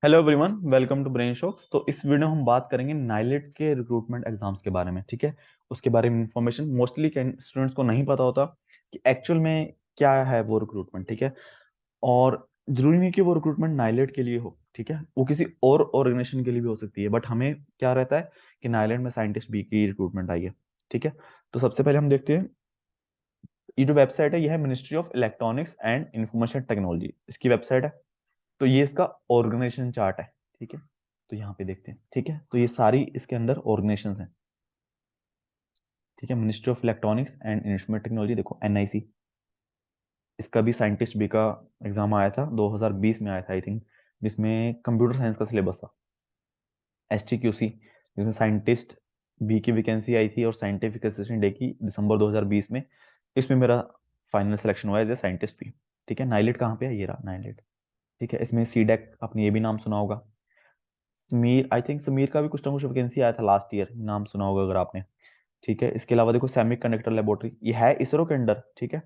Hello everyone, welcome to Brain Shocks. तो इस video में हम बात करेंगे नाइलेट के रिक्रूटमेंट एग्जाम्स के बारे में। ठीक है, उसके बारे में इंफॉर्मेशन मोस्टली स्टूडेंट्स को नहीं पता होता कि एक्चुअल में क्या है वो रिक्रूटमेंट। ठीक है, और जरूरी नहीं कि वो रिक्रूटमेंट नाइलेट के लिए हो। ठीक है, वो किसी और ऑर्गेनाइजेशन के लिए भी हो सकती है, बट हमें क्या रहता है कि नाइलेट में साइंटिस्ट बी की रिक्रूटमेंट आई है। ठीक है, तो सबसे पहले हम देखते हैं, ये जो वेबसाइट है ये है ministry of electronics and information technology, इसकी वेबसाइट है। तो ये इसका ऑर्गेनाइजेशन चार्ट है। ठीक है, तो यहाँ पे देखते हैं। ठीक है, तो ये सारी इसके अंदर ऑर्गेनाइजेशन हैं। ठीक है, ministry of electronics and instrument technology, देखो एनआईसी, इसका भी साइंटिस्ट बी का एग्जाम आया था, 2020 में आया था आई थिंक, जिसमें कंप्यूटर साइंस का सिलेबस था। एसटीक्यूसी, जिसमें साइंटिस्ट बी की वैकेंसी आई थी और साइंटिफिक असिस्टेंट डे की दिसंबर 2020 में, इसमें मेरा फाइनल सिलेक्शन हुआ एज ए साइंटिस्ट भी। ठीक है, नाइलेट कहाँ पे है, ये रहा नाइलेट। ठीक है, इसमें सीडेक, आपने ये भी नाम सुना होगा। समीर, आई थिंक समीर का भी कुछ ना कुछ वैकेंसी आया था लास्ट ईयर, नाम सुना होगा अगर आपने। ठीक है, इसके अलावा देखो सेमी कंडक्टर लेबोरेटरी, ये है इसरो के अंडर। ठीक है,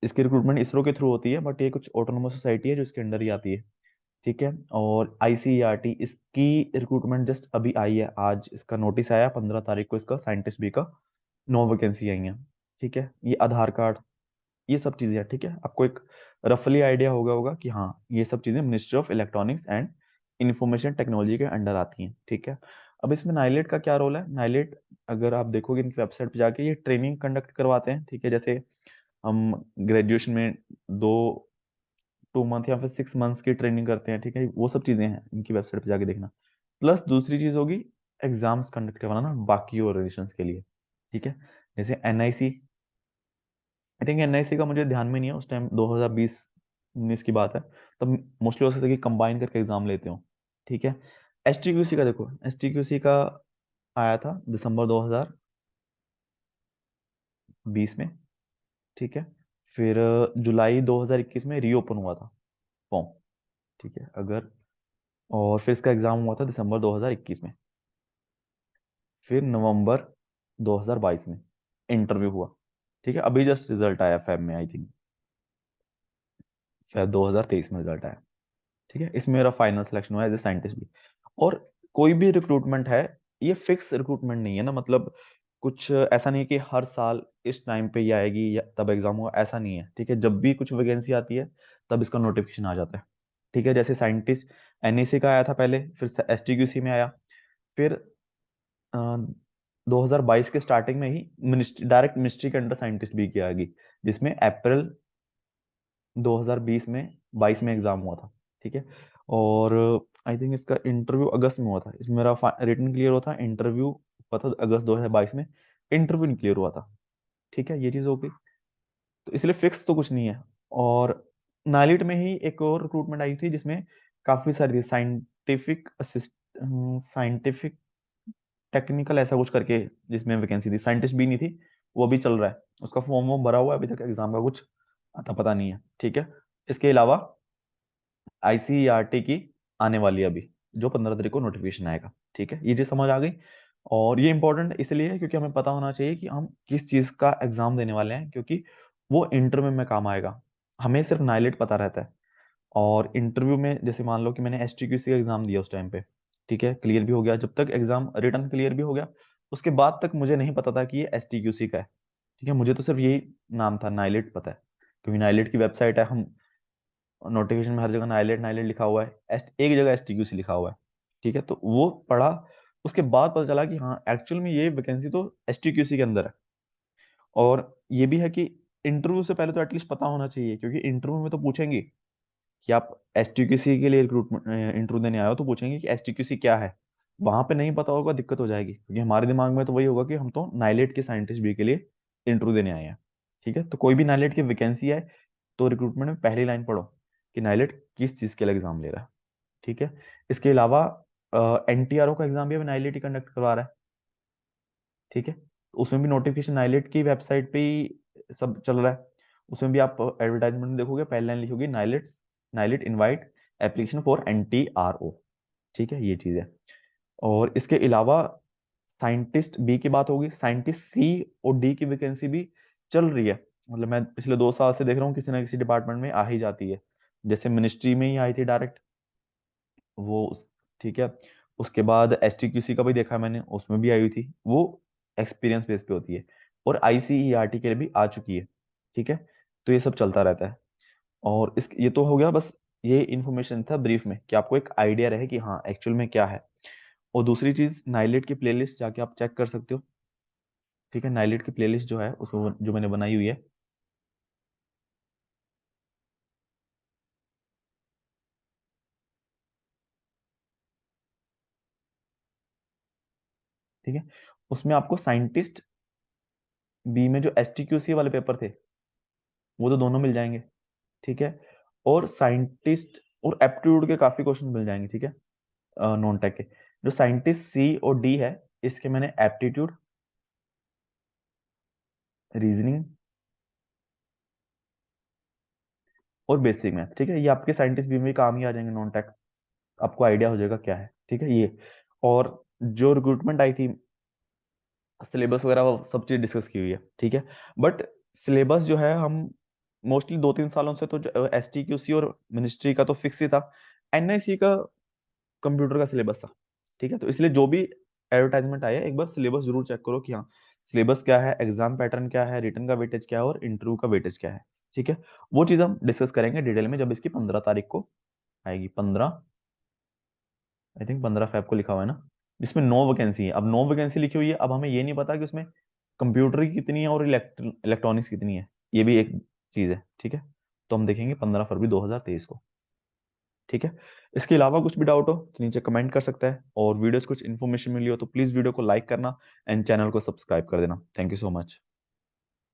इसकी रिक्रूटमेंट इसरो के थ्रू होती है, बट ये कुछ ऑटोनोमस सोसाइटी है जो इसके अंडर ही आती है। ठीक है, और आईसीईआरटी, इसकी रिक्रूटमेंट जस्ट अभी आई है, आज इसका नोटिस आया 15 तारीख को, इसका साइंटिस्ट बी का 9 वैकेंसी आई हैं। ठीक है, ये आधार कार्ड, ये सब चीजें हैं। ठीक है, आपको एक रफली आइडिया होगा कि हाँ, ये सब चीजें ministry of electronics and information technology के अंडर आती हैं। ठीक है, अब इसमें नाइलेट का क्या रोल है। नाइलेट, अगर आप देखोगे इनकी वेबसाइट पे जाके, ये ट्रेनिंग कंडक्ट करवाते हैं। ठीक है, जैसे हम ग्रेजुएशन में दो 2 मंथ या फिर 6 मंथ्स की ट्रेनिंग करते हैं। ठीक है, वो सब चीजें हैं, इनकी वेबसाइट पे जाके देखना। प्लस दूसरी चीज होगी एग्जाम्स कंडक्ट करवाना बाकी ऑर्गेनाइजेशंस के लिए। ठीक है, जैसे एनआईसी, आई थिंक एनआईसी का मुझे ध्यान में नहीं है, उस टाइम 2020-19 की बात है, तब मोस्टली हो सकता है कि कंबाइन करके एग्जाम लेते हो। ठीक है, एसटीक्यूसी का देखो, एसटीक्यूसी का आया था दिसंबर 2020 में। ठीक है, फिर जुलाई 2021 में रीओपन हुआ था फॉर्म। ठीक है, अगर, और फिर इसका एग्जाम हुआ था दिसंबर 2021 में। फिर नवंबर 2022 में इंटरव्यू हुआ। ठीक है, अभी जस्ट रिजल्ट आया फेब में, आई थिंक फेब 2023 में रिजल्ट आया। ठीक है, इसमें मेरा फाइनल सिलेक्शन हुआ एज ए साइंटिस्ट भी। और कोई भी रिक्रूटमेंट है, ये फिक्स रिक्रूटमेंट नहीं है ना, मतलब कुछ ऐसा नहीं है कि हर साल इस टाइम पे ये आएगी या तब एग्जाम होगा, ऐसा नहीं है। ठीक है, जब भी कुछ वैकेंसी आती है तब इसका नोटिफिकेशन आ जाता है। ठीक है, जैसे साइंटिस्ट एनईसी का आया था पहले, फिर एसटीक्यूसी में आया, फिर 2022 के स्टार्टिंग में ही मिनिस्ट्री, डायरेक्ट मिनिस्ट्री के अंडर साइंटिस्ट भी की आ गई, जिसमें अप्रैल 2020 में 22 में एग्जाम हुआ था। ठीक है, और आई थिंक इसका इंटरव्यू अगस्त में हुआ था। इसमें मेरा रिटन क्लियर हुआ था, इंटरव्यू हुआ था अगस्त 2022 में, इंटरव्यू नहीं क्लियर हुआ था। ठीक है, ये चीज हो गई। तो इसलिए फिक्स तो कुछ नहीं है। और नाइलिट में ही एक और रिक्रूटमेंट आई थी, जिसमें काफी सारी साइंटिफिक असिस्ट, साइंटिफिक टेक्निकल ऐसा कुछ करके, जिसमें वैकेंसी थी, साइंटिस्ट भी नहीं थी। वो भी चल रहा है, उसका फॉर्म वॉर्म भरा हुआ है, अभी तक एग्जाम का कुछ आता पता नहीं है। ठीक है, इसके अलावा आईसीईआरटी की आने वाली है अभी, जो 15 तारीख को नोटिफिकेशन आएगा। ठीक है, ये चीज समझ आ गई। और ये इंपॉर्टेंट इसलिए है क्योंकि हमें पता होना चाहिए कि हम किस चीज का एग्जाम देने वाले हैं, क्योंकि वो इंटरव्यू में काम आएगा। हमें सिर्फ नाइलेट पता रहता है, और इंटरव्यू में जैसे मान लो कि मैंने एसटीक्यूसी का एग्जाम दिया उस टाइम पे, ठीक है, क्लियर भी हो गया, जब तक एग्जाम रिटर्न क्लियर भी हो गया, उसके बाद तक मुझे नहीं पता था कि ये एसटीक्यूसी का है। ठीक है, मुझे तो सिर्फ यही नाम था, नाइलेट पता है, क्योंकि नाइलेट की वेबसाइट है, हम नोटिफिकेशन में हर जगह नाइलेट नाइलेट लिखा हुआ है, एक जगह एसटीक्यूसी लिखा हुआ है। ठीक है, तो वो पढ़ा, उसके बाद पता चला कि हाँ, एक्चुअल में ये वैकेंसी तो एसटीक्यूसी के अंदर है। और ये भी है कि इंटरव्यू से पहले तो एटलीस्ट पता होना चाहिए, क्योंकि इंटरव्यू में तो पूछेंगे कि आप एसटीक्यूसी के लिए रिक्रूटमेंट इंटरव्यू देने आए हो, तो पूछेंगे कि एसटीक्यूसी क्या है। वहां पे नहीं पता होगा, दिक्कत हो जाएगी, क्योंकि हमारे दिमाग में तो वही होगा कि हम तो नाइलेट के साइंटिस्ट बी के लिए इंटरव्यू देने आए हैं। ठीक है, तो कोई भी नाइलेट की वैकेंसी है तो रिक्रूटमेंट में पहली लाइन पढ़ो कि नाइलेट किस चीज के लिए एग्जाम ले रहा है। ठीक है, इसके अलावा एनटीआरओ का एग्जाम भी अभी नाइलेट ही कंडक्ट करवा रहा है। ठीक है, तो उसमें भी नोटिफिकेशन नाइलेट की वेबसाइट पे ही सब चल रहा है। उसमें भी आप एडवर्टाइजमेंट में देखोगे, पहली लाइन लिखोगे NIELIT, NIELIT invite application for NTRO. ठीक है, ये चीज है। और इसके अलावा साइंटिस्ट बी की बात होगी, साइंटिस्ट सी और डी की वैकेंसी भी चल रही है। मतलब मैं पिछले 2 साल से देख रहा हूँ, किसी ना किसी डिपार्टमेंट में आ ही जाती है। जैसे मिनिस्ट्री में ही आई थी डायरेक्ट, ठीक है। उसके बाद STQC का भी देखा मैंने, उसमें भी आई हुई थी वो, एक्सपीरियंस बेस पे होती है। और ICERT के लिए भी आ चुकी है। ठीक है। तो ये सब चलता रहता है। और इस ये तो हो गया बस, ये इन्फॉर्मेशन था ब्रीफ में कि आपको एक आइडिया रहे कि हाँ एक्चुअल में क्या है। और दूसरी चीज, नाइलेट की प्लेलिस्ट जाके आप चेक कर सकते हो। ठीक है, नाइलेट की प्लेलिस्ट जो है उसमें जो मैंने बनाई हुई है। ठीक है। उसमें आपको साइंटिस्ट बी में जो STQC वाले पेपर थे वो तो दोनों मिल जाएंगे। ठीक है। और साइंटिस्ट और एप्टीट्यूड के काफी क्वेश्चन मिल जाएंगे। ठीक है। नॉन टेक के जो साइंटिस्ट C और D है, इसके मैंने एप्टीट्यूड, रीजनिंग और बेसिक मैथ, ठीक है, ये आपके साइंटिस्ट भी में काम ही आ जाएंगे नॉन टेक। आपको आइडिया हो जाएगा क्या है। ठीक है ये। और जो रिक्रूटमेंट आई थी, सिलेबस वगैरह वो सब चीज डिस्कस की हुई है। ठीक है। बट सिलेबस जो है, हम मोस्टली 2-3 सालों से तो STQC और मिनिस्ट्री का तो फिक्स ही था। NIC का कंप्यूटर का सिलेबस था। ठीक है। तो इसलिए जो भी एडवर्टाइजमेंट आया एक बार सिलेबस जरूर चेक करो कि हाँ सिलेबस क्या है, एग्जाम पैटर्न क्या है, रिटर्न का वेटेज क्या है और इंटरव्यू का वेटेज क्या है। ठीक है। वो चीज हम डिस्कस करेंगे डिटेल में जब इसकी 15 तारीख को आएगी। 15, आई थिंक 15 फेब को लिखा हुआ है ना, जिसमें 9 वैकेंसी है। अब 9 वैकेंसी लिखी हुई है, अब हमें ये नहीं पता कि उसमें कंप्यूटर की कितनी है और इलेक्ट्रॉनिक्स कितनी है। ये भी एक चीज है। ठीक है। तो हम देखेंगे 15 फरवरी 2023 को। ठीक है। इसके अलावा कुछ भी डाउट हो तो नीचे कमेंट कर सकता है, और वीडियो से कुछ इन्फॉर्मेशन मिली हो तो प्लीज वीडियो को लाइक करना एंड चैनल को सब्सक्राइब कर देना। Thank you so much.